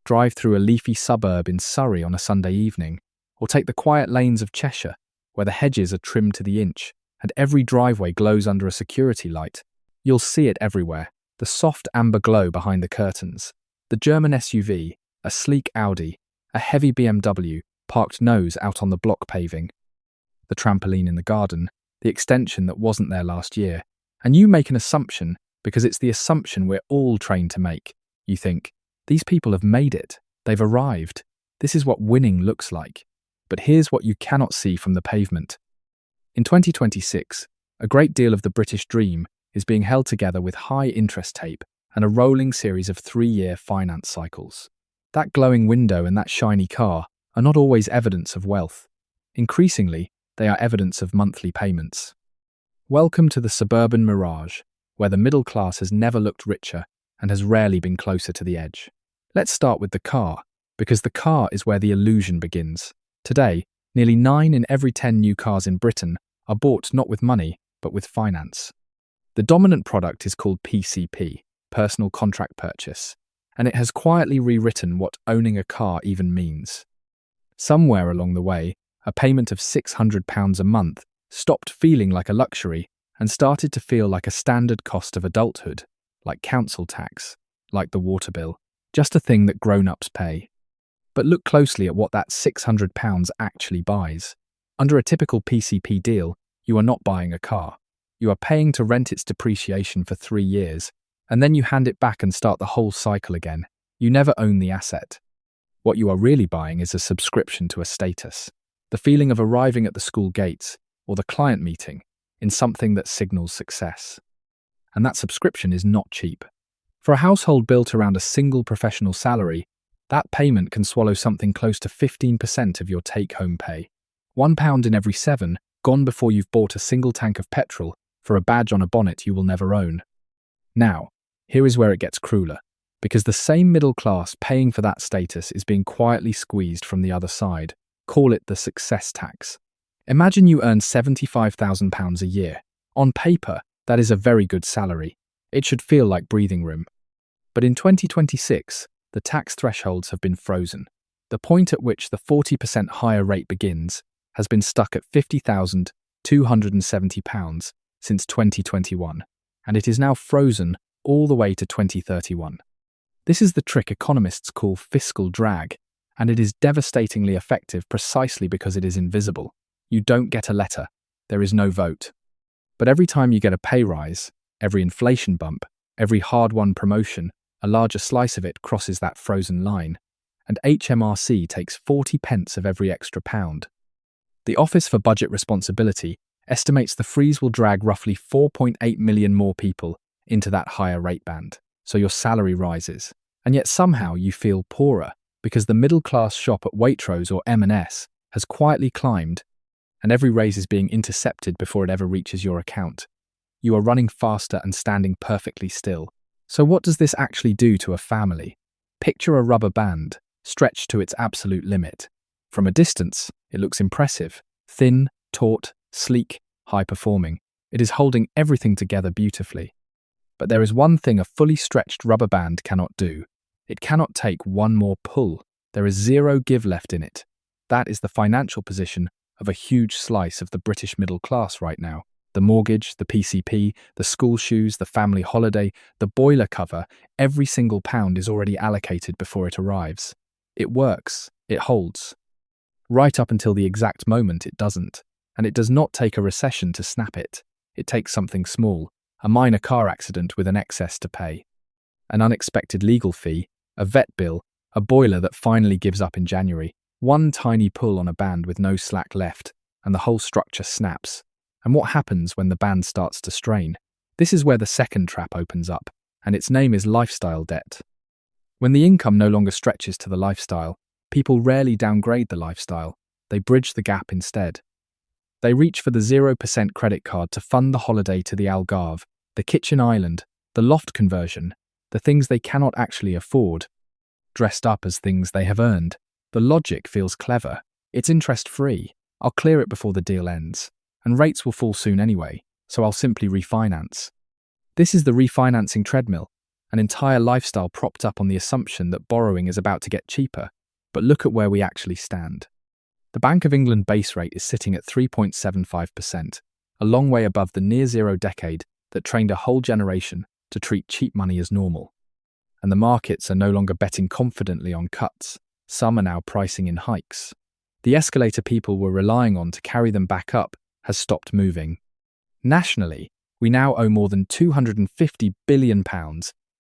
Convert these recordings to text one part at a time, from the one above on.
drive through a leafy suburb in Surrey on a Sunday evening, or take the quiet lanes of Cheshire, where the hedges are trimmed to the inch and every driveway glows under a security light. You'll see it everywhere, the soft amber glow behind the curtains, the German SUV, a sleek Audi, a heavy BMW parked nose out on the block paving, the trampoline in the garden, the extension that wasn't there last year, and you make an assumption because it's the assumption we're all trained to make. You think, these people have made it, they've arrived, this is what winning looks like. But here's what you cannot see from the pavement. In 2026, a great deal of the British dream is being held together with high interest tape and a rolling series of 3-year finance cycles. That glowing window and that shiny car are not always evidence of wealth. Increasingly, they are evidence of monthly payments. Welcome to the Suburban Mirage, where the middle class has never looked richer and has rarely been closer to the edge. Let's start with the car, because the car is where the illusion begins. Today, nearly 9 in every 10 new cars in Britain are bought not with money, but with finance. The dominant product is called PCP, Personal Contract Purchase, and it has quietly rewritten what owning a car even means. Somewhere along the way, a payment of £600 a month stopped feeling like a luxury and started to feel like a standard cost of adulthood, like council tax, like the water bill, just a thing that grown-ups pay. But look closely at what that £600 actually buys. Under a typical PCP deal, you are not buying a car. You are paying to rent its depreciation for 3 years, and then you hand it back and start the whole cycle again. You never own the asset. What you are really buying is a subscription to a status, the feeling of arriving at the school gates or the client meeting in something that signals success. And that subscription is not cheap. For a household built around a single professional salary, that payment can swallow something close to 15% of your take-home pay. £1 in every 7 gone before you've bought a single tank of petrol for a badge on a bonnet you will never own. Now, here is where it gets crueler, because the same middle class paying for that status is being quietly squeezed from the other side. Call it the success tax. Imagine you earn £75,000 a year. On paper, that is a very good salary. It should feel like breathing room. But in 2026, the tax thresholds have been frozen. The point at which the 40% higher rate begins has been stuck at £50,270 since 2021, and it is now frozen all the way to 2031. This is the trick economists call fiscal drag, and it is devastatingly effective precisely because it is invisible. You don't get a letter. There is no vote. But every time you get a pay rise, every inflation bump, every hard-won promotion, a larger slice of it crosses that frozen line, and HMRC takes 40 pence of every extra pound. The Office for Budget Responsibility estimates the freeze will drag roughly 4.8 million more people into that higher rate band, so your salary rises. And yet somehow you feel poorer, because the middle-class shop at Waitrose or M&S has quietly climbed, and every raise is being intercepted before it ever reaches your account. You are running faster and standing perfectly still. So what does this actually do to a family? Picture a rubber band, stretched to its absolute limit. From a distance, it looks impressive, thin, taut, sleek, high-performing. It is holding everything together beautifully. But there is one thing a fully stretched rubber band cannot do. It cannot take one more pull. There is zero give left in it. That is the financial position of a huge slice of the British middle class right now. The mortgage, the PCP, the school shoes, the family holiday, the boiler cover, every single pound is already allocated before it arrives. It works, it holds. Right up until the exact moment it doesn't. And it does not take a recession to snap it. It takes something small, a minor car accident with an excess to pay, an unexpected legal fee, a vet bill, a boiler that finally gives up in January, one tiny pull on a band with no slack left, and the whole structure snaps. And what happens when the band starts to strain? This is where the second trap opens up, and its name is lifestyle debt. When the income no longer stretches to the lifestyle, people rarely downgrade the lifestyle. They bridge the gap instead. They reach for the 0% credit card to fund the holiday to the Algarve, the kitchen island, the loft conversion, the things they cannot actually afford, dressed up as things they have earned. The logic feels clever. It's interest-free. I'll clear it before the deal ends. And rates will fall soon anyway, so I'll simply refinance. This is the refinancing treadmill, an entire lifestyle propped up on the assumption that borrowing is about to get cheaper. But look at where we actually stand. The Bank of England base rate is sitting at 3.75%, a long way above the near-zero decade that trained a whole generation to treat cheap money as normal. And the markets are no longer betting confidently on cuts. Some are now pricing in hikes. The escalator people were relying on to carry them back up has stopped moving. Nationally, we now owe more than £250 billion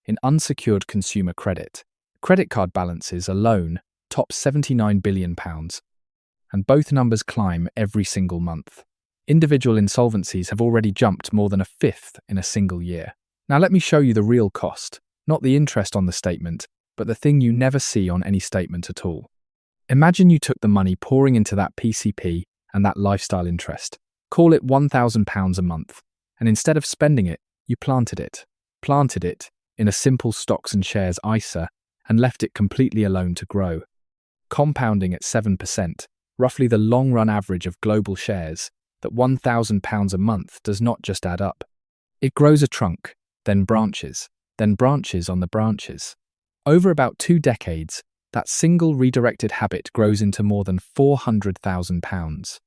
in unsecured consumer credit. Credit card balances alone top £79 billion, and both numbers climb every single month. Individual insolvencies have already jumped more than a fifth in a single year. Now let me show you the real cost, not the interest on the statement, but the thing you never see on any statement at all. Imagine you took the money pouring into that PCP and that lifestyle interest, call it £1,000 a month, and instead of spending it, you planted it in a simple stocks and shares ISA and left it completely alone to grow. Compounding at 7%, roughly the long-run average of global shares, that £1,000 a month does not just add up. It grows a trunk, then branches on the branches. Over about 2 decades, that single redirected habit grows into more than £400,000.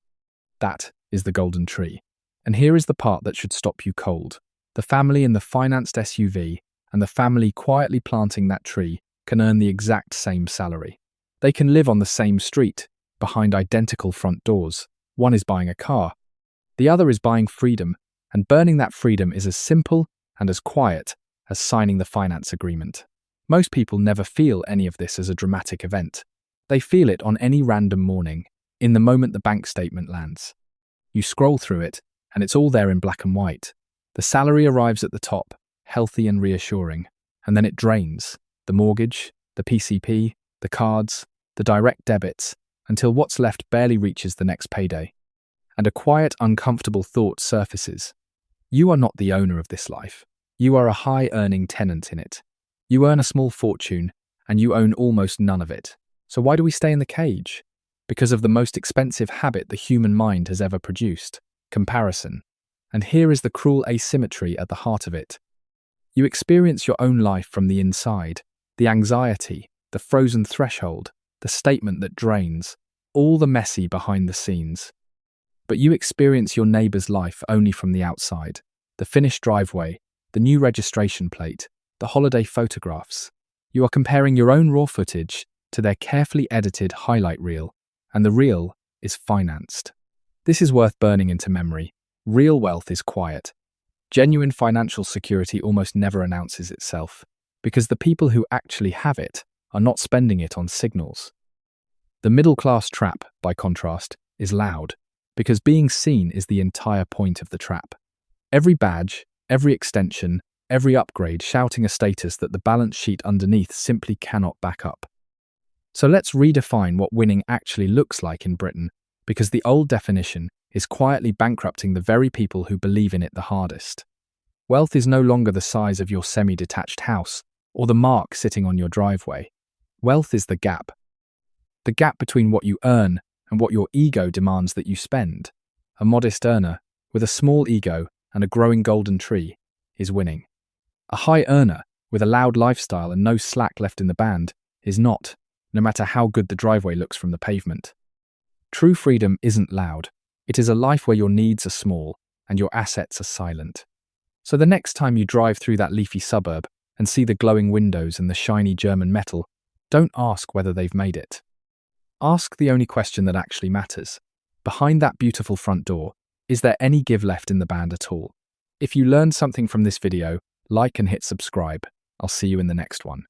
That is the golden tree. And here is the part that should stop you cold. The family in the financed SUV and the family quietly planting that tree can earn the exact same salary. They can live on the same street, behind identical front doors. One is buying a car. The other is buying freedom, and burning that freedom is as simple and as quiet as signing the finance agreement. Most people never feel any of this as a dramatic event. They feel it on any random morning, in the moment the bank statement lands. You scroll through it, and it's all there in black and white. The salary arrives at the top, healthy and reassuring, and then it drains. The mortgage, the PCP, the cards, the direct debits, until what's left barely reaches the next payday. And a quiet, uncomfortable thought surfaces. You are not the owner of this life. You are a high-earning tenant in it. You earn a small fortune, and you own almost none of it. So why do we stay in the cage? Because of the most expensive habit the human mind has ever produced: comparison. And here is the cruel asymmetry at the heart of it. You experience your own life from the inside, the anxiety, the frozen threshold, the statement that drains, all the messy behind the scenes. But you experience your neighbour's life only from the outside, the finished driveway, the new registration plate, the holiday photographs. You are comparing your own raw footage to their carefully edited highlight reel, and the reel is financed. This is worth burning into memory. Real wealth is quiet. Genuine financial security almost never announces itself, because the people who actually have it are not spending it on signals. The middle-class trap, by contrast, is loud, because being seen is the entire point of the trap. Every badge, every extension, every upgrade shouting a status that the balance sheet underneath simply cannot back up. So let's redefine what winning actually looks like in Britain, because the old definition is quietly bankrupting the very people who believe in it the hardest. Wealth is no longer the size of your semi-detached house or the mark sitting on your driveway. Wealth is the gap. The gap between what you earn and what your ego demands that you spend. A modest earner, with a small ego and a growing golden tree, is winning. A high earner, with a loud lifestyle and no slack left in the band, is not, no matter how good the driveway looks from the pavement. True freedom isn't loud. It is a life where your needs are small and your assets are silent. So the next time you drive through that leafy suburb and see the glowing windows and the shiny German metal, don't ask whether they've made it. Ask the only question that actually matters. Behind that beautiful front door, is there any give left in the band at all? If you learned something from this video, like and hit subscribe. I'll see you in the next one.